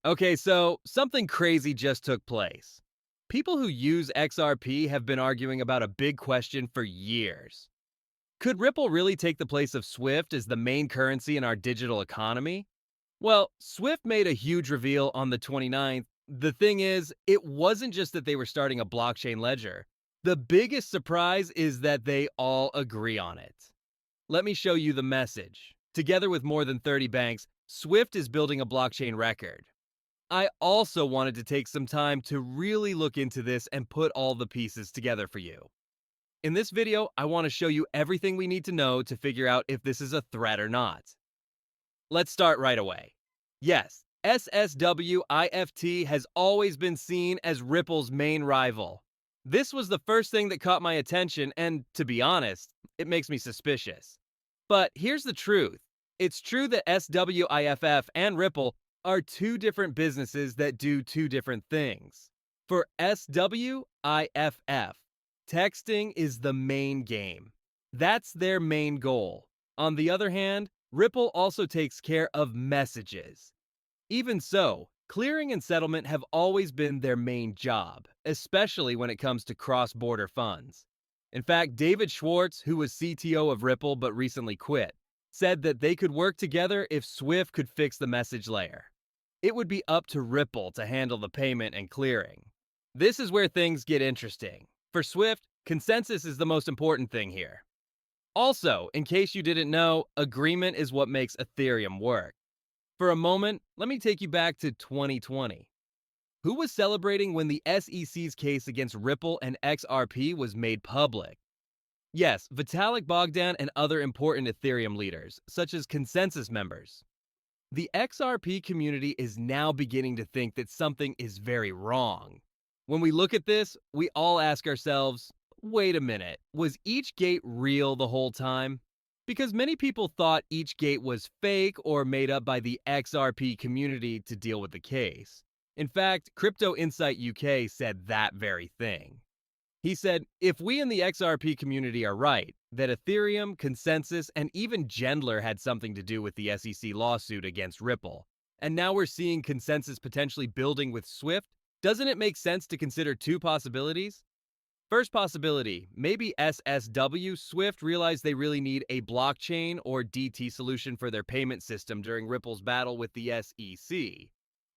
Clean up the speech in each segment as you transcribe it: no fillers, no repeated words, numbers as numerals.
Okay, so something crazy just took place. People who use XRP have been arguing about a big question for years. Could Ripple really take the place of Swift as the main currency in our digital economy? Well, Swift made a huge reveal on the 29th. The thing is, it wasn't just that they were starting a blockchain ledger. The biggest surprise is that they all agree on it. Let me show you the message. Together with more than 30 banks, Swift is building a blockchain record. I also wanted to take some time to really look into this and put all the pieces together for you. In this video, I want to show you everything we need to know to figure out if this is a threat or not. Let's start right away. Yes, SSWIFT has always been seen as Ripple's main rival. This was the first thing that caught my attention, and to be honest, it makes me suspicious. But here's the truth. It's true that SWIFF and Ripple are two different businesses that do two different things. For SWIFF, texting is the main game. That's their main goal. On the other hand, Ripple also takes care of messages. Even so, clearing and settlement have always been their main job, especially when it comes to cross-border funds. In fact, David Schwartz, who was CTO of Ripple but recently quit, said that they could work together if Swift could fix the message layer. It would be up to Ripple to handle the payment and clearing. This is where things get interesting. For Swift, consensus is the most important thing here. Also, in case you didn't know, agreement is what makes Ethereum work. For a moment, let me take you back to 2020. Who was celebrating when the SEC's case against Ripple and XRP was made public? Yes, Vitalik Bogdan and other important Ethereum leaders, such as consensus members. The XRP community is now beginning to think that something is very wrong. When we look at this, we all ask ourselves, wait a minute, was each gate real the whole time? Because many people thought each gate was fake or made up by the XRP community to deal with the case. In fact, Crypto Insight UK said that very thing. He said, if we in the XRP community are right, that Ethereum, Consensus, and even Gendler had something to do with the SEC lawsuit against Ripple, and now we're seeing Consensus potentially building with Swift, doesn't it make sense to consider two possibilities? First possibility, maybe SSW Swift realized they really need a blockchain or DT solution for their payment system during Ripple's battle with the SEC.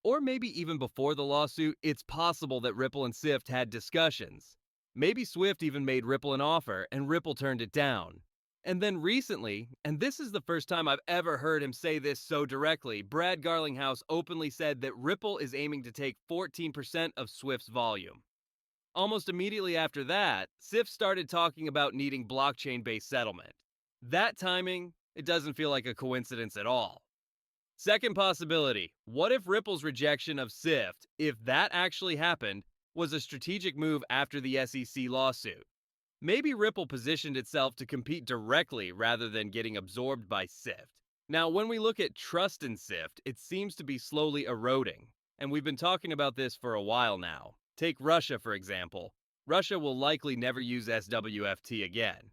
Or maybe even before the lawsuit, it's possible that Ripple and Swift had discussions. Maybe Swift even made Ripple an offer and Ripple turned it down. And then recently, and this is the first time I've ever heard him say this so directly, Brad Garlinghouse openly said that Ripple is aiming to take 14% of Swift's volume. Almost immediately after that, Swift started talking about needing blockchain-based settlement. That timing, it doesn't feel like a coincidence at all. Second possibility, what if Ripple's rejection of Swift, if that actually happened, was a strategic move after the SEC lawsuit? Maybe Ripple positioned itself to compete directly rather than getting absorbed by Swift. Now, when we look at trust in Swift, it seems to be slowly eroding, and we've been talking about this for a while now. Take Russia, for example. Russia will likely never use SWFT again.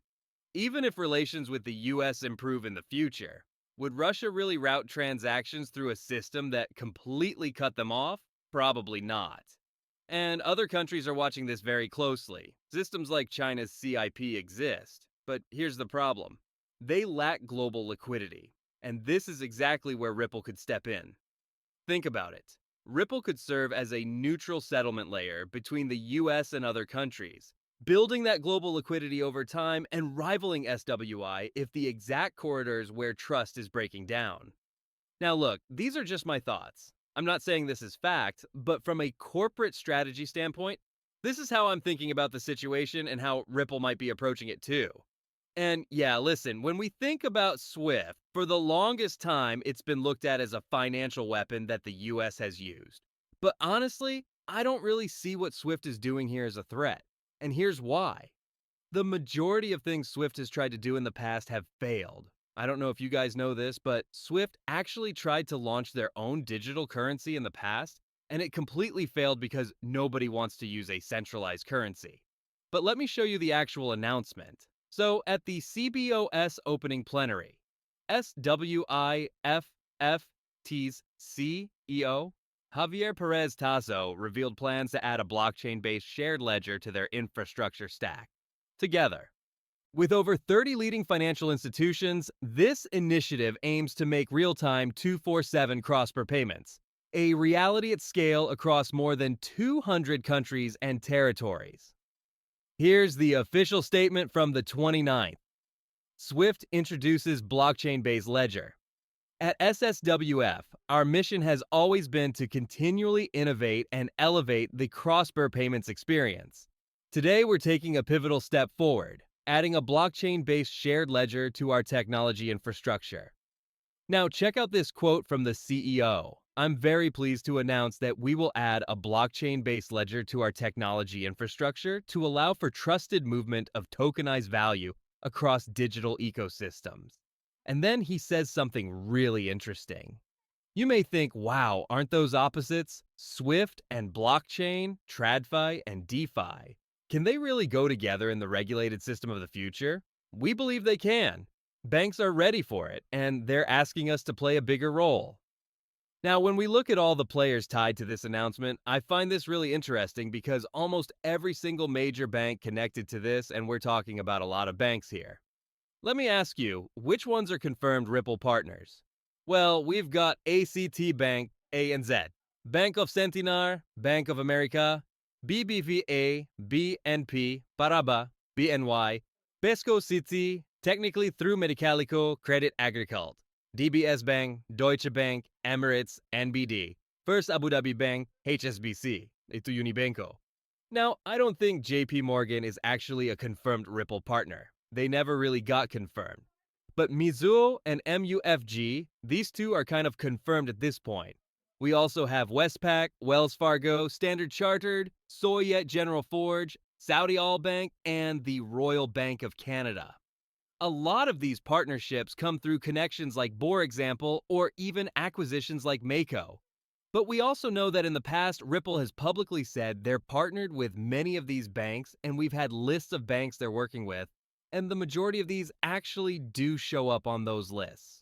Even if relations with the US improve in the future, would Russia really route transactions through a system that completely cut them off? Probably not. And other countries are watching this very closely. Systems like China's CIP exist, but here's the problem. They lack global liquidity, and this is exactly where Ripple could step in. Think about it. Ripple could serve as a neutral settlement layer between the US and other countries, building that global liquidity over time and rivaling SWI if the exact corridors where trust is breaking down. Now look, these are just my thoughts. I'm not saying this is fact, but from a corporate strategy standpoint, this is how I'm thinking about the situation and how Ripple might be approaching it too. And yeah, listen, when we think about Swift, for the longest time, it's been looked at as a financial weapon that the US has used. But honestly, I don't really see what Swift is doing here as a threat. And here's why. The majority of things Swift has tried to do in the past have failed. I don't know if you guys know this, but Swift actually tried to launch their own digital currency in the past, and it completely failed because nobody wants to use a centralized currency. But let me show you the actual announcement. So at the CBOS opening plenary, SWIFT's CEO, 𝗙𝗵H revealed plans to add a blockchain-based shared ledger to their infrastructure stack. Together, with over 30 leading financial institutions, this initiative aims to make real-time 24/7 cross-border payments a reality at scale across more than 200 countries and territories. Here's the official statement from the 29th. SWIFT introduces blockchain-based ledger. At SSWF, our mission has always been to continually innovate and elevate the cross-border payments experience. Today, we're taking a pivotal step forward, adding a blockchain-based shared ledger to our technology infrastructure. Now, check out this quote from the CEO. I'm very pleased to announce that we will add a blockchain-based ledger to our technology infrastructure to allow for trusted movement of tokenized value across digital ecosystems. And then he says something really interesting. You may think, wow, aren't those opposites? SWIFT and blockchain, TradFi and DeFi. Can they really go together in the regulated system of the future? We believe they can. Banks are ready for it, and they're asking us to play a bigger role. Now, when we look at all the players tied to this announcement, I find this really interesting because almost every single major bank connected to this, and we're talking about a lot of banks here. Let me ask you, which ones are confirmed Ripple partners? Well, we've got ACT Bank, ANZ, Bank of Centenar, Bank of America, BBVA, BNP Paribas, BNY, Pesco City, technically through Medicalico, Credit Agricole, DBS Bank, Deutsche Bank, Emirates, NBD, First Abu Dhabi Bank, HSBC, Itu Unibanco. Now, I don't think JP Morgan is actually a confirmed Ripple partner. They never really got confirmed. But Mizuho and MUFG, these two are kind of confirmed at this point. We also have Westpac, Wells Fargo, Standard Chartered, Soyet General Forge, Saudi All Bank, and the Royal Bank of Canada. A lot of these partnerships come through connections like Bohr example or even acquisitions like Mako. But we also know that in the past, Ripple has publicly said they're partnered with many of these banks, and we've had lists of banks they're working with, and the majority of these actually do show up on those lists.